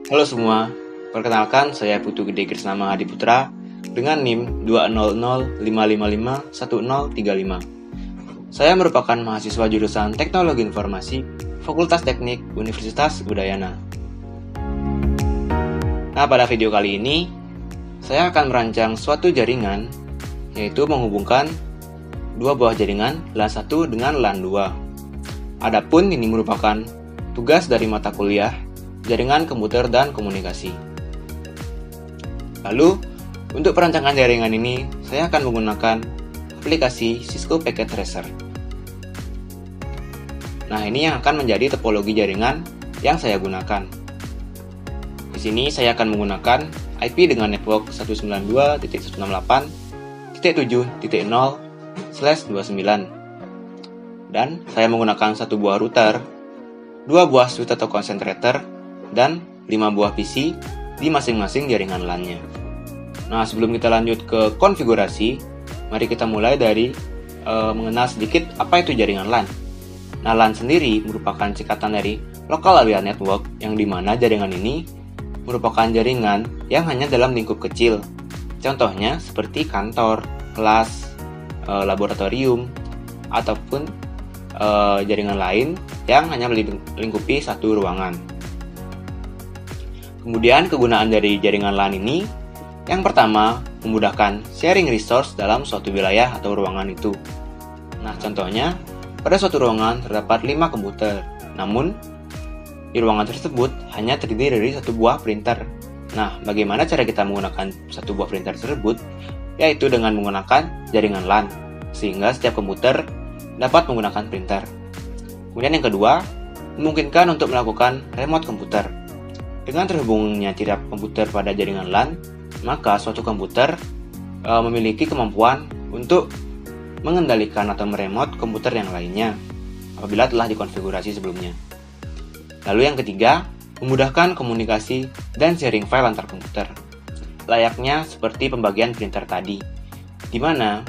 Halo semua, perkenalkan saya Putu Gede Krisnama Adiputra dengan NIM 20055551035. Saya merupakan mahasiswa jurusan Teknologi Informasi, Fakultas Teknik Universitas Udayana. Nah, pada video kali ini, saya akan merancang suatu jaringan, yaitu menghubungkan dua buah jaringan LAN 1 dengan LAN 2. Adapun ini merupakan tugas dari mata kuliah Jaringan Komputer dan Komunikasi. Lalu, untuk perancangan jaringan ini, saya akan menggunakan aplikasi Cisco Packet Tracer. Nah, ini yang akan menjadi topologi jaringan yang saya gunakan. Di sini saya akan menggunakan IP dengan network 192.168.7.0/29. Dan saya menggunakan satu buah router, dua buah switch atau concentrator, dan 5 buah PC di masing-masing jaringan LAN-nya. Nah, sebelum kita lanjut ke konfigurasi, mari kita mulai dari mengenal sedikit apa itu jaringan LAN. Nah, LAN sendiri merupakan singkatan dari Local Area Network, yang dimana jaringan ini merupakan jaringan yang hanya dalam lingkup kecil. Contohnya seperti kantor, kelas, laboratorium, ataupun jaringan lain yang hanya melingkupi satu ruangan. Kemudian kegunaan dari jaringan LAN ini, yang pertama, memudahkan sharing resource dalam suatu wilayah atau ruangan itu. Nah, contohnya, pada suatu ruangan terdapat 5 komputer, namun di ruangan tersebut hanya terdiri dari satu buah printer. Nah, bagaimana cara kita menggunakan satu buah printer tersebut? Yaitu dengan menggunakan jaringan LAN, sehingga setiap komputer dapat menggunakan printer. Kemudian yang kedua, memungkinkan untuk melakukan remote komputer. Dengan terhubungnya tiap komputer pada jaringan LAN, maka suatu komputer memiliki kemampuan untuk mengendalikan atau meremote komputer yang lainnya apabila telah dikonfigurasi sebelumnya. Lalu yang ketiga, memudahkan komunikasi dan sharing file antar komputer. Layaknya seperti pembagian printer tadi, di mana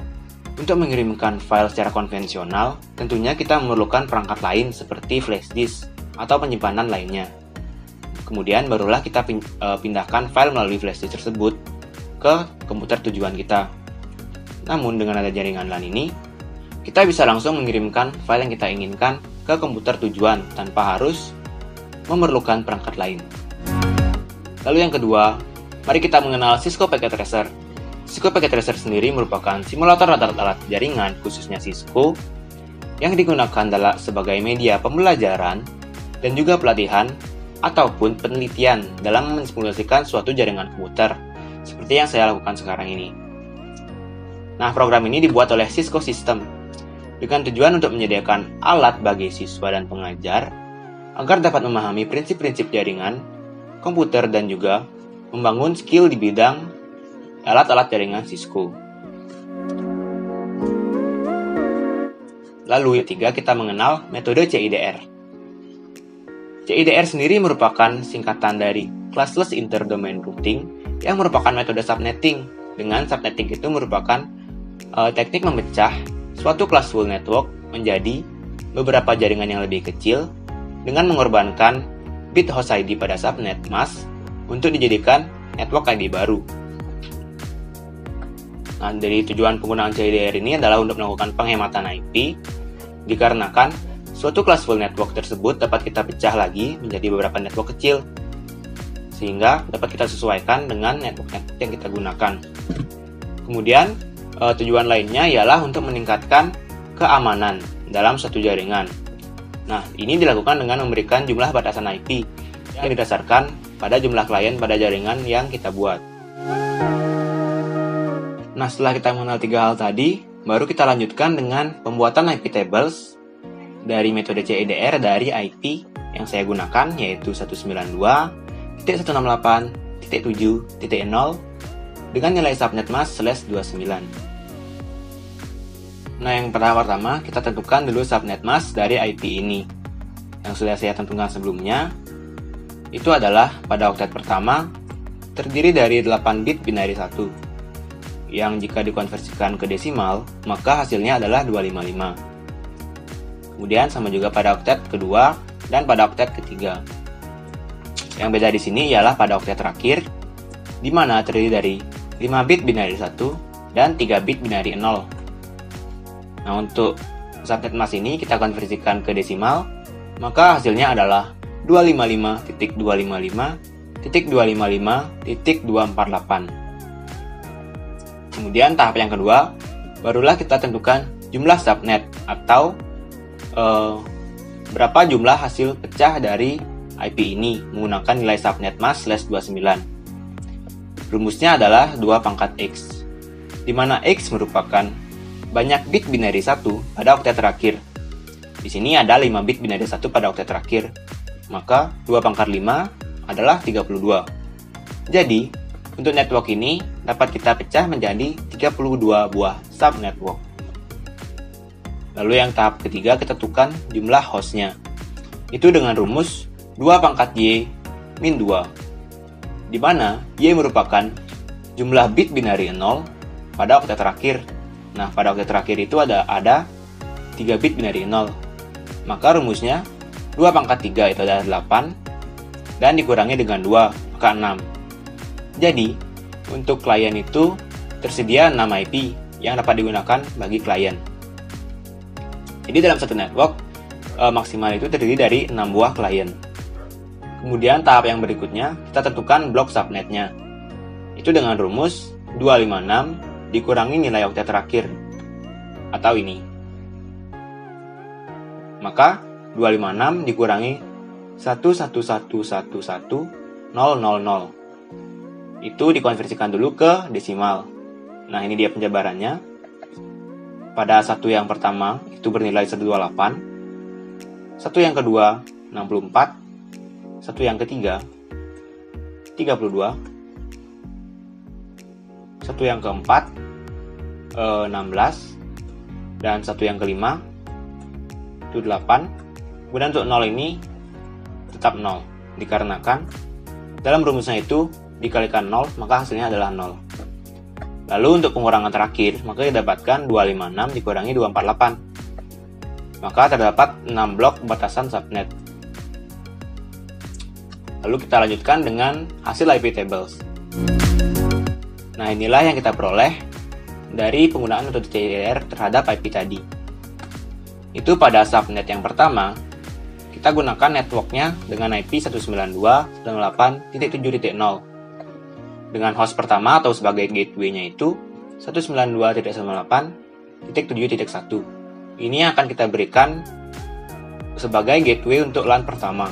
untuk mengirimkan file secara konvensional, tentunya kita memerlukan perangkat lain seperti flash disk atau penyimpanan lainnya. Kemudian barulah kita pindahkan file melalui flash disk tersebut ke komputer tujuan kita. Namun dengan ada jaringan LAN ini, kita bisa langsung mengirimkan file yang kita inginkan ke komputer tujuan tanpa harus memerlukan perangkat lain. Lalu yang kedua, mari kita mengenal Cisco Packet Tracer. Cisco Packet Tracer sendiri merupakan simulator alat-alat jaringan khususnya Cisco yang digunakan sebagai media pembelajaran dan juga pelatihan ataupun penelitian dalam mensimulasikan suatu jaringan komputer, seperti yang saya lakukan sekarang ini. Nah, program ini dibuat oleh Cisco System dengan tujuan untuk menyediakan alat bagi siswa dan pengajar agar dapat memahami prinsip-prinsip jaringan komputer dan juga membangun skill di bidang alat-alat jaringan Cisco. Lalu yang ketiga, kita mengenal metode CIDR. CIDR sendiri merupakan singkatan dari Classless Interdomain Routing yang merupakan metode subnetting. Dengan subnetting itu merupakan teknik memecah suatu classful network menjadi beberapa jaringan yang lebih kecil dengan mengorbankan bit host ID pada subnet mask untuk dijadikan network ID baru. Nah, dari tujuan penggunaan CIDR ini adalah untuk melakukan penghematan IP, dikarenakan suatu classful network tersebut dapat kita pecah lagi menjadi beberapa network kecil, sehingga dapat kita sesuaikan dengan network yang kita gunakan. Kemudian, tujuan lainnya ialah untuk meningkatkan keamanan dalam suatu jaringan. Nah, ini dilakukan dengan memberikan jumlah batasan IP yang didasarkan pada jumlah klien pada jaringan yang kita buat. Nah, setelah kita mengenal 3 hal tadi, baru kita lanjutkan dengan pembuatan IP tables dari metode CIDR dari IP yang saya gunakan, yaitu 192.168.7.0 dengan nilai subnet mask /29. Nah, yang pertama kita tentukan dulu subnet mask dari IP ini. Yang sudah saya tentukan sebelumnya, itu adalah pada oktet pertama terdiri dari 8 bit binary 1, yang jika dikonversikan ke desimal, maka hasilnya adalah 255. Kemudian sama juga pada oktet kedua dan pada oktet ketiga. Yang beda di sini ialah pada oktet terakhir, di mana terdiri dari 5 bit binary 1 dan 3 bit binary 0. Nah, untuk subnet mask ini kita konversikan ke desimal, maka hasilnya adalah 255.255.255.248. Kemudian tahap yang kedua, barulah kita tentukan jumlah subnet atau berapa jumlah hasil pecah dari IP ini menggunakan nilai subnet mask /29. Rumusnya adalah 2 pangkat X, di mana X merupakan banyak bit binary 1 pada oktet terakhir. Di sini ada 5 bit binary 1 pada oktet terakhir, maka 2 pangkat 5 adalah 32. Jadi, untuk network ini dapat kita pecah menjadi 32 buah subnetwork. Lalu yang tahap ketiga, kita tentukan jumlah hostnya. Itu dengan rumus 2 pangkat Y min 2, di mana Y merupakan jumlah bit binary 0 pada oktet terakhir. Nah, pada oktet terakhir itu ada 3 bit binary 0. Maka rumusnya 2 pangkat 3 itu adalah 8, dan dikurangi dengan 2, maka 6. Jadi, untuk klien itu tersedia 6 IP yang dapat digunakan bagi klien. Jadi dalam satu network, maksimal itu terdiri dari 6 buah klien. Kemudian tahap yang berikutnya, kita tentukan blok subnetnya. Itu dengan rumus 256 dikurangi nilai oktet terakhir, atau ini. Maka 256 dikurangi 1111100. Itu dikonversikan dulu ke desimal. Nah, ini dia penjabarannya. Pada satu yang pertama, itu bernilai 128. Satu yang kedua, 64. Satu yang ketiga, 32. Satu yang keempat, 16. Dan satu yang kelima, itu 8. Kemudian untuk 0 ini tetap 0, dikarenakan dalam rumusnya itu dikalikan 0, maka hasilnya adalah 0. Lalu untuk pengurangan terakhir, maka didapatkan 256 dikurangi 248. Maka terdapat 6 blok batasan subnet. Lalu kita lanjutkan dengan hasil IP tables. Nah, inilah yang kita peroleh dari penggunaan metode CIDR terhadap IP tadi. Itu pada subnet yang pertama, kita gunakan networknya dengan IP 192.168.7.0. Dengan host pertama atau sebagai gateway-nya itu 192.168.7.1. Ini akan kita berikan sebagai gateway untuk LAN pertama.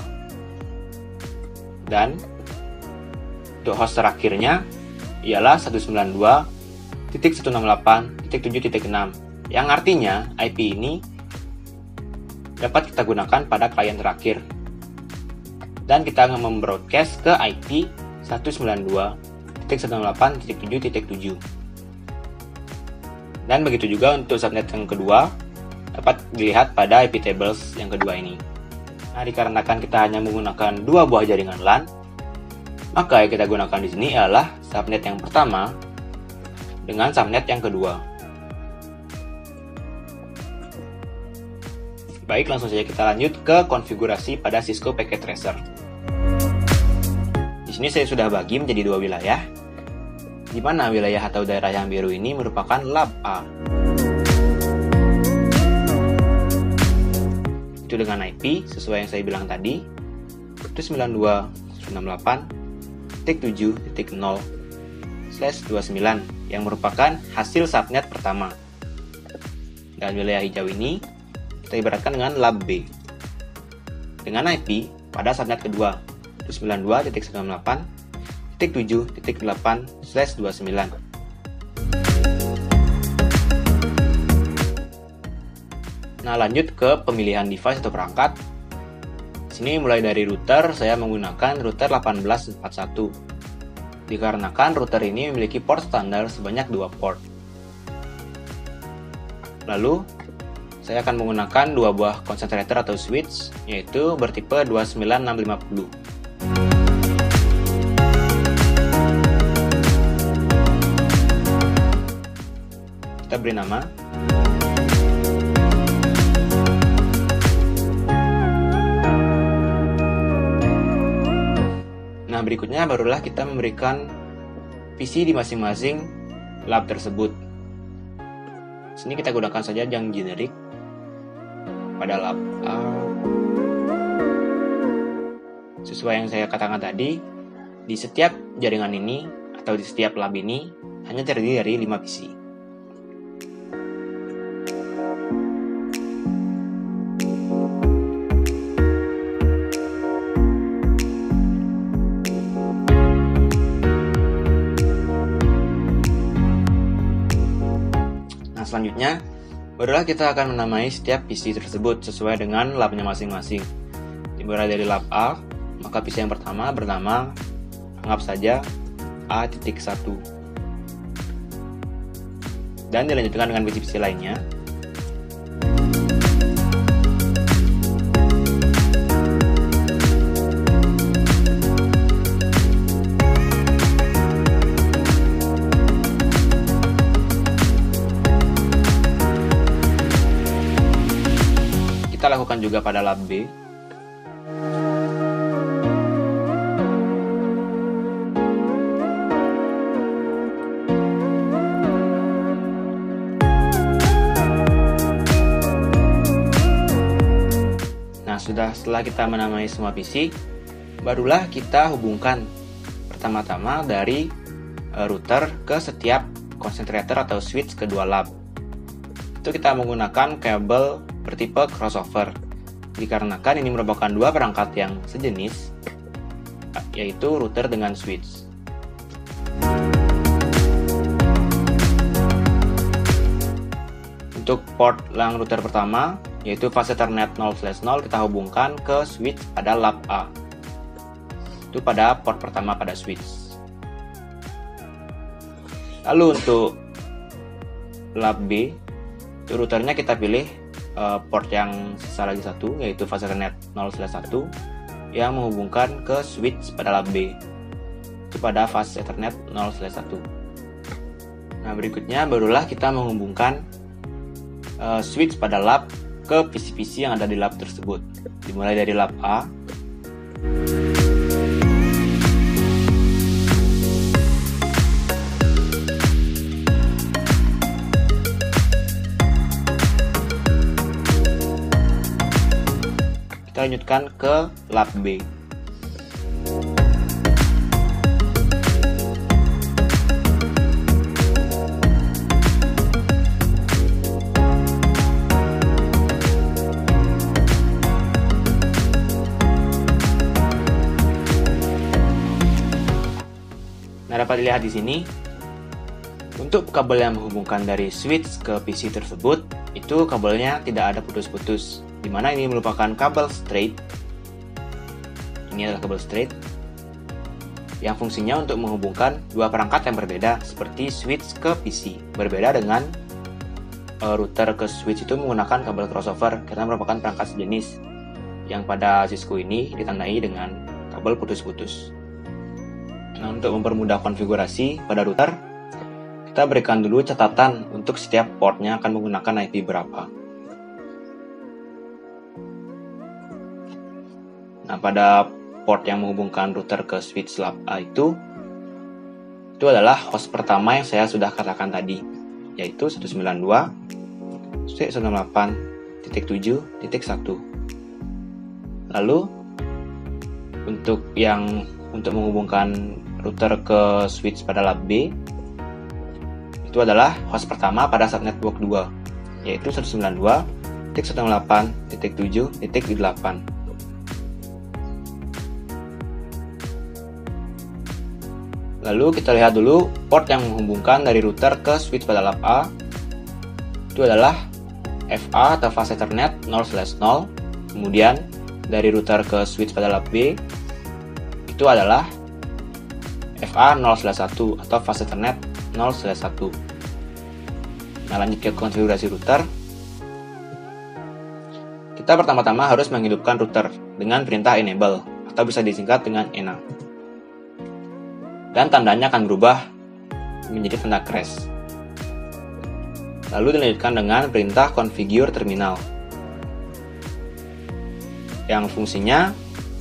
Dan untuk host terakhirnya ialah 192.168.7.6, yang artinya IP ini dapat kita gunakan pada klien terakhir. Dan kita membroadcast ke IP 192.168.7.7. Dan begitu juga untuk subnet yang kedua, dapat dilihat pada IP tables yang kedua ini. Nah, dikarenakan kita hanya menggunakan 2 buah jaringan LAN, maka yang kita gunakan di sini adalah subnet yang pertama dengan subnet yang kedua. Baik, langsung saja kita lanjut ke konfigurasi pada Cisco Packet Tracer. Di sini saya sudah bagi menjadi 2 wilayah, di mana wilayah atau daerah yang biru ini merupakan lab A. Itu dengan IP sesuai yang saya bilang tadi, itu 92.168.7.0/29 yang merupakan hasil subnet pertama. Dan wilayah hijau ini kita ibaratkan dengan lab B dengan IP pada subnet kedua, itu 92.168.7.8/29. Nah, lanjut ke pemilihan device atau perangkat. Sini mulai dari router, saya menggunakan router 1841. Dikarenakan router ini memiliki port standar sebanyak 2 port. Lalu, saya akan menggunakan 2 buah concentrator atau switch, yaitu bertipe 29650. Kita beri nama. Nah, berikutnya barulah kita memberikan PC di masing-masing lab tersebut. Sini kita gunakan saja yang generik pada lab A. Sesuai yang saya katakan tadi, di setiap jaringan ini atau di setiap lab ini hanya terdiri dari 5 PC. Selanjutnya, barulah kita akan menamai setiap PC tersebut sesuai dengan labnya masing-masing. Dimulai dari lab A, maka PC yang pertama bernama, anggap saja A.1. Dan dilanjutkan dengan PC-PC lainnya. Kita lakukan juga pada lab B. Nah, setelah kita menamai semua PC, barulah kita hubungkan pertama-tama dari router ke setiap concentrator atau switch kedua lab. Itu kita menggunakan kabel bertipe crossover, dikarenakan ini merupakan dua perangkat yang sejenis, yaitu router dengan switch. Untuk port yang router pertama, yaitu fase Ethernet 0/0, kita hubungkan ke switch pada lab A. Itu pada port pertama pada switch. Lalu untuk lab B, untuk routernya kita pilih port yang sisa lagi satu, yaitu fase Ethernet 0/1 yang menghubungkan ke switch pada lab B. Itu pada fase Ethernet 0/1. Nah, berikutnya barulah kita menghubungkan switch pada lab ke PC-PC yang ada di lab tersebut. Dimulai dari lab A. Kita lanjutkan ke lab B. Nah, dapat dilihat di sini, untuk kabel yang menghubungkan dari switch ke PC tersebut, itu kabelnya tidak ada putus-putus, di mana ini merupakan kabel straight. Ini adalah kabel straight yang fungsinya untuk menghubungkan dua perangkat yang berbeda, seperti switch ke PC. Berbeda dengan router ke switch itu menggunakan kabel crossover, karena merupakan perangkat sejenis, yang pada Cisco ini ditandai dengan kabel putus-putus. Nah, untuk mempermudah konfigurasi pada router, kita berikan dulu catatan untuk setiap portnya akan menggunakan IP berapa. Nah, pada port yang menghubungkan router ke switch lab A itu adalah host pertama yang saya sudah katakan tadi, yaitu 192.168.7.1. Lalu untuk menghubungkan router ke switch pada lab B, itu adalah host pertama pada subnetwork 2, yaitu 192.168.7.8. Lalu kita lihat dulu port yang menghubungkan dari router ke switch pada lab A. Itu adalah FA atau fase Ethernet 0/0. Kemudian dari router ke switch pada lab B, itu adalah FA 0/1 atau fase Ethernet 0/1. Nah, lanjut ke konfigurasi router. Kita pertama-tama harus menghidupkan router dengan perintah enable atau bisa disingkat dengan ENA. Dan tandanya akan berubah menjadi tanda crash. Lalu dilanjutkan dengan perintah configure terminal, yang fungsinya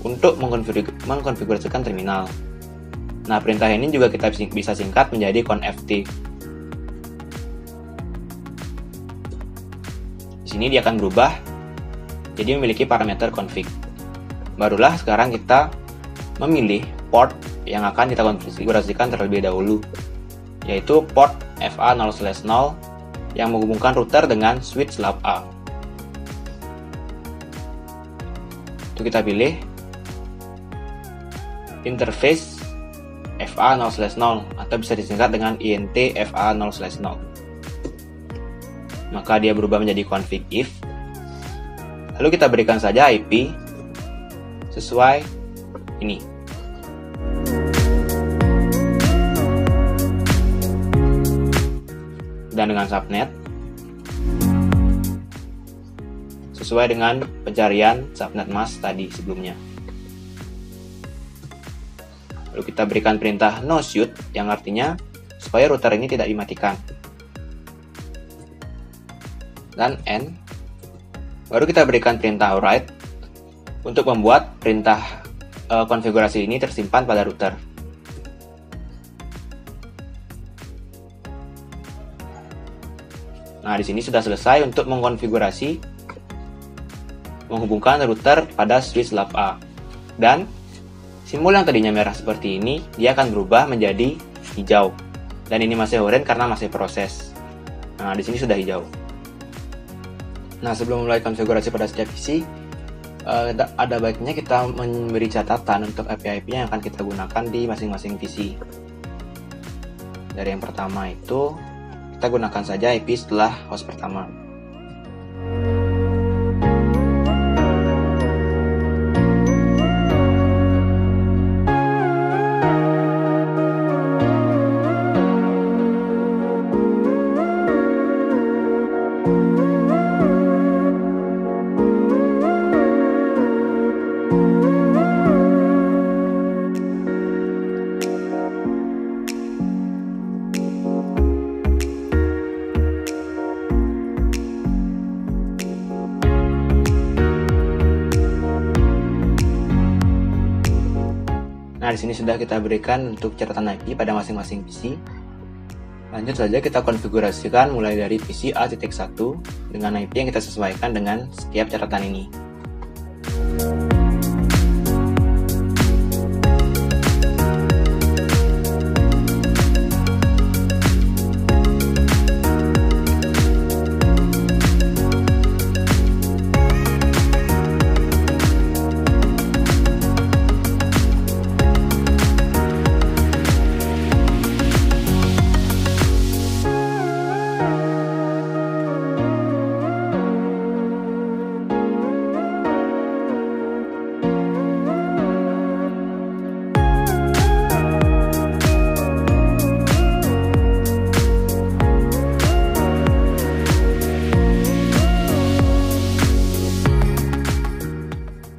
untuk mengkonfigurasikan terminal. Nah, perintah ini juga kita bisa singkat menjadi conft. Di sini dia akan berubah jadi memiliki parameter config. Barulah sekarang kita memilih port yang akan kita konfigurasikan terlebih dahulu, yaitu port FA0/0 yang menghubungkan router dengan switch lab A. Itu kita pilih interface FA0/0 atau bisa disingkat dengan int FA0/0. Maka dia berubah menjadi config if. Lalu kita berikan saja IP sesuai ini. Dan dengan subnet sesuai dengan pencarian subnet mask tadi sebelumnya. Lalu kita berikan perintah no shoot yang artinya supaya router ini tidak dimatikan. Dan end. Baru kita berikan perintah write untuk membuat perintah konfigurasi ini tersimpan pada router. Nah, di sini sudah selesai untuk mengkonfigurasi menghubungkan router pada switch lab A. Dan simbol yang tadinya merah seperti ini, dia akan berubah menjadi hijau. Dan ini masih oranye karena masih proses. Nah, di sini sudah hijau. Nah, sebelum mulai konfigurasi pada setiap PC, ada baiknya kita memberi catatan untuk IP-IP yang akan kita gunakan di masing-masing PC. Dari yang pertama itu, kita gunakan saja IP setelah host pertama. Nah, di sini sudah kita berikan untuk catatan IP pada masing-masing PC. Lanjut saja kita konfigurasikan mulai dari PC A.1 dengan IP yang kita sesuaikan dengan setiap catatan ini.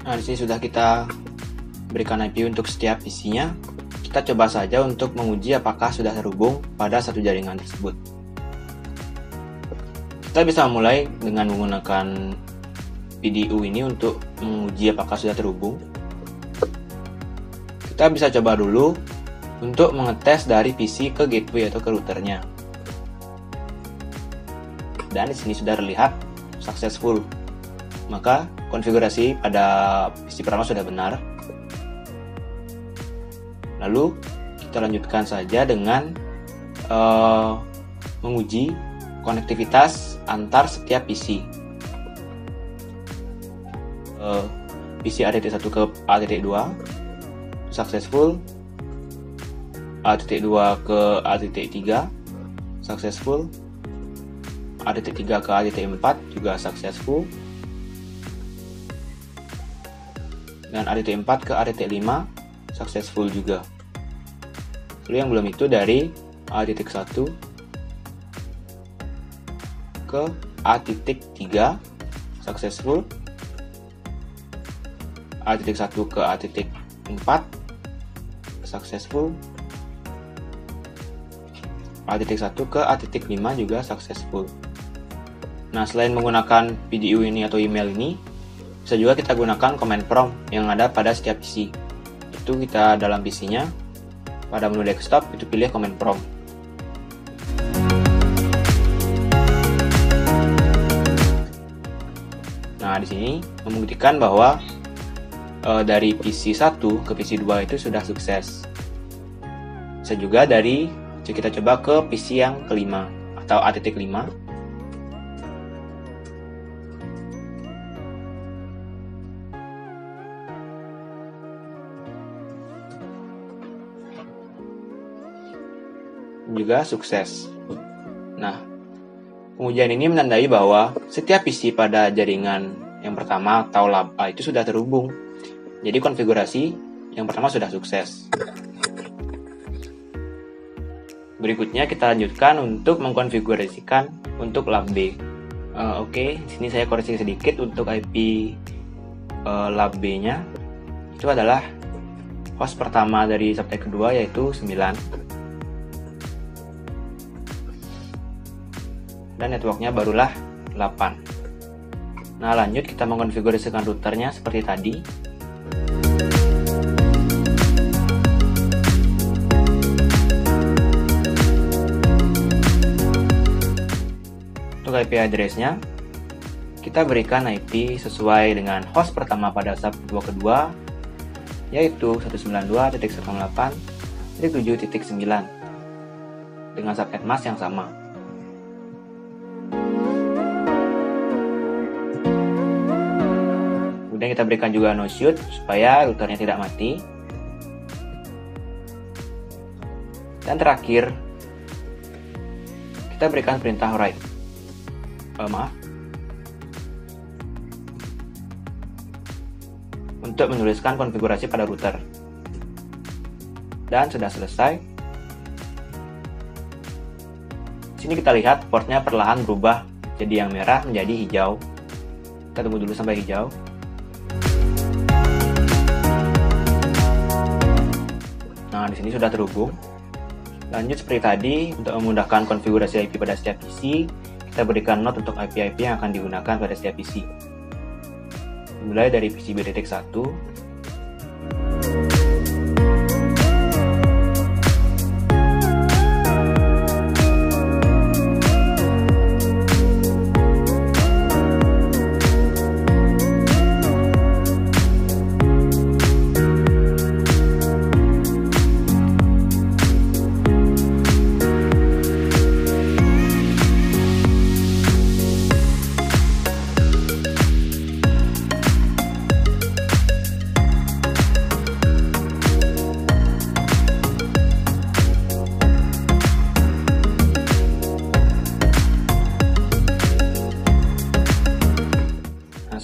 Nah, di sini sudah kita berikan IP untuk setiap PC-nya. Kita coba saja untuk menguji apakah sudah terhubung pada satu jaringan tersebut. Kita bisa mulai dengan menggunakan PDU ini untuk menguji apakah sudah terhubung. Kita bisa coba dulu untuk mengetes dari PC ke gateway atau ke routernya. Dan di sini sudah terlihat successful. Maka konfigurasi pada PC pertama sudah benar. Lalu kita lanjutkan saja dengan menguji konektivitas antar setiap PC. PC A.1 ke A.2 successful, A.2 ke A.3 successful, A.3 ke A.4 juga successful, dan A.4 ke A.5 successful juga. Lalu yang belum itu dari A.1 ke A.3 successful, A.1 ke A.4 successful, A.1 ke A.5 juga successful. Nah, selain menggunakan PDU ini atau email ini, Bisa juga kita gunakan command prompt yang ada pada setiap PC. Itu kita dalam PC-nya, pada menu desktop itu pilih command prompt. Nah, di sini membuktikan bahwa dari PC 1 ke PC 2 itu sudah sukses. Bisa juga kita coba ke PC yang kelima atau A.5. Juga sukses. Nah, pengujian ini menandai bahwa setiap PC pada jaringan yang pertama atau lab A itu sudah terhubung. Jadi konfigurasi yang pertama sudah sukses. Berikutnya kita lanjutkan untuk mengkonfigurasikan untuk lab B. Oke, di sini saya koreksi sedikit untuk IP lab B-nya. Itu adalah host pertama dari subtype kedua yaitu 9. Dan networknya barulah 8. Nah, lanjut kita mengkonfigurasikan routernya seperti tadi. Untuk IP address-nya, kita berikan IP sesuai dengan host pertama pada subtype kedua, yaitu 192.168.7.9 dengan subnet mask yang sama. Kemudian kita berikan juga no shoot supaya routernya tidak mati. Dan terakhir, kita berikan perintah write. Untuk menuliskan konfigurasi pada router. Dan sudah selesai. Di sini kita lihat portnya perlahan berubah jadi yang merah menjadi hijau. Kita tunggu dulu sampai hijau. Nah, di sini sudah terhubung. Lanjut seperti tadi, untuk memudahkan konfigurasi IP pada setiap PC, kita berikan note untuk IP-IP yang akan digunakan pada setiap PC. Mulai dari PC B.1,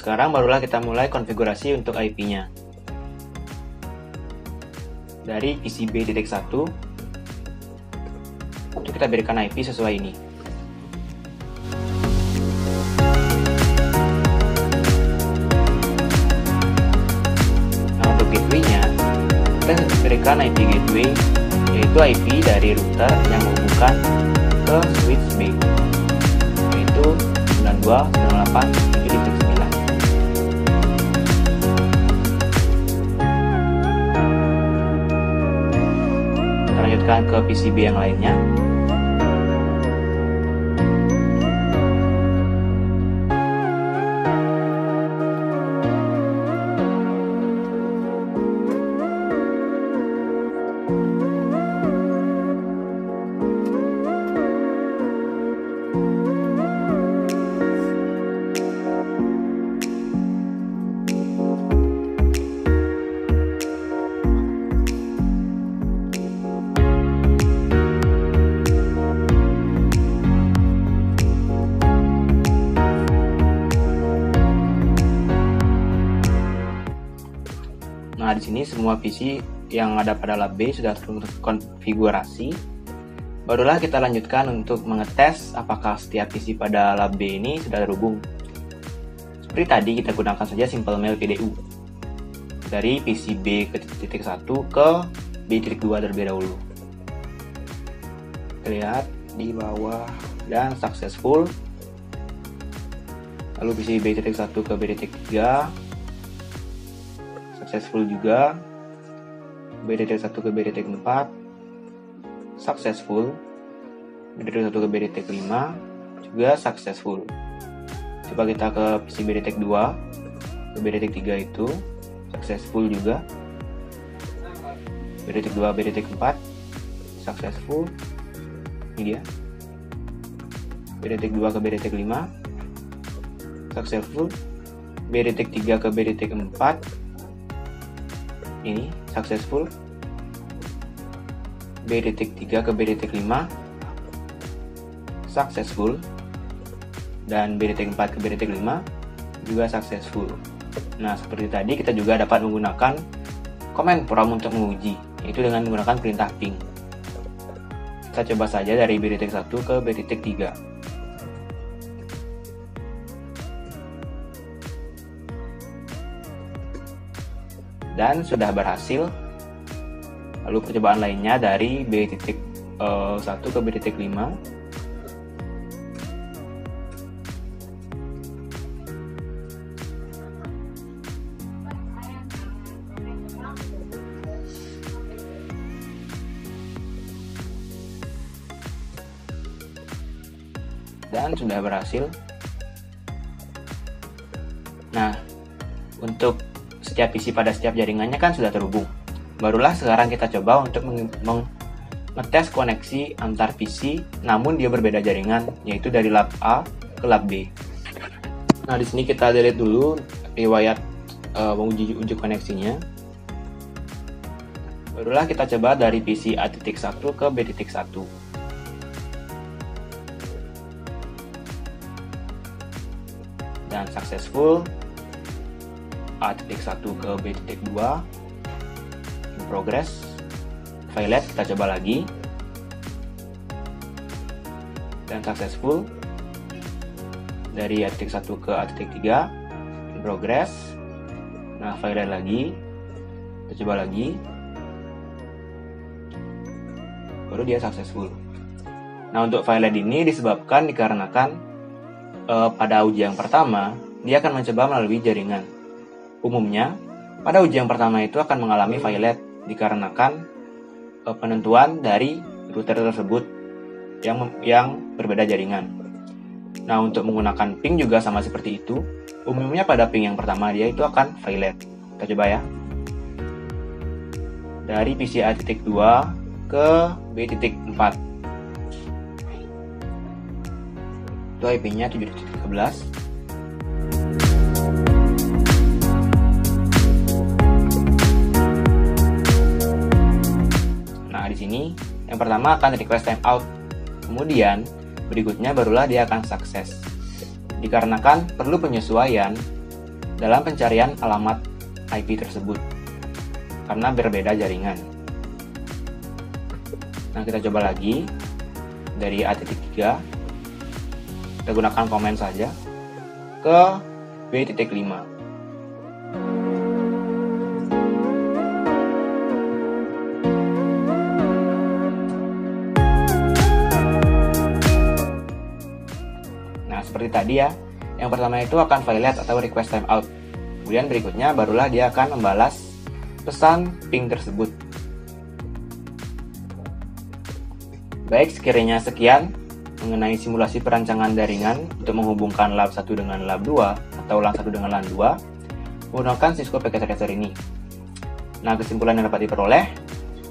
sekarang barulah kita mulai konfigurasi untuk IP-nya. Dari PC B.1, itu kita berikan IP sesuai ini. Nah, untuk gateway-nya, kita berikan IP gateway, yaitu IP dari router yang menghubungkan ke switch B, yaitu 92.168.7.9. Lanjutkan ke PCB yang lainnya. Nah, di sini semua PC yang ada pada lab B sudah terkonfigurasi. Barulah kita lanjutkan untuk mengetes apakah setiap PC pada lab B ini sudah terhubung. Seperti tadi, kita gunakan saja simple mail PDU dari PC B.1 ke B.2 terlebih dahulu. Kita lihat di bawah dan successful. Lalu PC B.1 ke B.3 successful juga. BDT 1 ke BDT 4 successful. BDT 1 ke BDT 5 juga successful. Coba kita ke PC BDT 2 ke BDT 3 itu successful juga. BDT 2 BDT 4 successful. Ini dia. BDT 2 ke BDT 5 successful. BDT 3 ke BDT 4 ini successful. BDT 3 ke BDT 5 successful. Dan BDT 4 ke BDT 5 juga successful. Nah, seperti tadi kita juga dapat menggunakan command prompt untuk menguji, yaitu dengan menggunakan perintah ping. Kita coba saja dari BDT 1 ke BDT 3. Dan sudah berhasil. Lalu percobaan lainnya dari BDT 1 ke BDT 5. Dan sudah berhasil. Nah, untuk setiap PC pada setiap jaringannya kan sudah terhubung. Barulah sekarang kita coba untuk mengetes koneksi antar PC, namun dia berbeda jaringan, yaitu dari lab A ke lab B. Nah, di sini kita delete dulu riwayat uji koneksinya. Barulah kita coba dari PC A.1 ke B.1. Dan successful. A.1 ke B.2 in progress. Violet kita coba lagi dan successful. Dari A.1 ke A.3 in progress. Nah, violet lagi, kita coba lagi, baru dia successful. Nah, untuk violet ini disebabkan dikarenakan pada uji yang pertama dia akan mencoba melalui jaringan. Umumnya, pada uji yang pertama itu akan mengalami violet dikarenakan penentuan dari router tersebut yang berbeda jaringan. Nah, untuk menggunakan ping juga sama seperti itu. Umumnya pada ping yang pertama dia itu akan violet. Kita coba ya. Dari PC A.2 ke B.4. Itu IP-nya 7.13. Nah, di sini yang pertama akan request timeout. Kemudian berikutnya barulah dia akan sukses. Dikarenakan perlu penyesuaian dalam pencarian alamat IP tersebut karena berbeda jaringan. Nah, kita coba lagi dari A.3. Kita gunakan komen saja ke B.5. Nah, seperti tadi ya, yang pertama itu akan violet atau request timeout. Kemudian berikutnya barulah dia akan membalas pesan ping tersebut. Baik, sekiranya sekian mengenai simulasi perancangan jaringan untuk menghubungkan lab 1 dengan lab 2 atau LAN 1 dengan LAN 2 menggunakan Cisco Packet Tracer ini. Nah, kesimpulan yang dapat diperoleh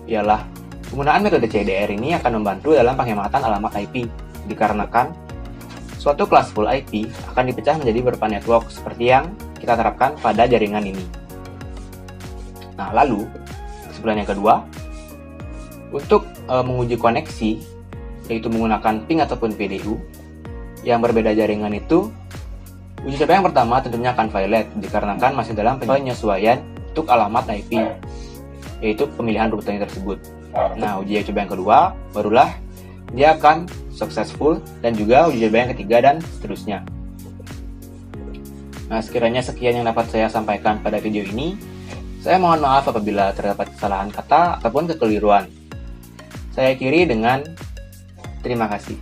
ialah penggunaan metode CDR ini akan membantu dalam penghematan alamat IP dikarenakan suatu classful IP akan dipecah menjadi beberapa network seperti yang kita terapkan pada jaringan ini. Nah, lalu kesimpulan yang kedua, untuk menguji koneksi yaitu menggunakan ping ataupun PDU yang berbeda jaringan itu, uji coba yang pertama tentunya akan violet dikarenakan masih dalam penyesuaian untuk alamat IP, yaitu pemilihan rutenya tersebut. Nah, uji coba yang kedua barulah dia akan successful dan juga uji coba yang ketiga dan seterusnya. Nah, sekiranya sekian yang dapat saya sampaikan pada video ini. Saya mohon maaf apabila terdapat kesalahan kata ataupun kekeliruan. Saya akhiri dengan terima kasih.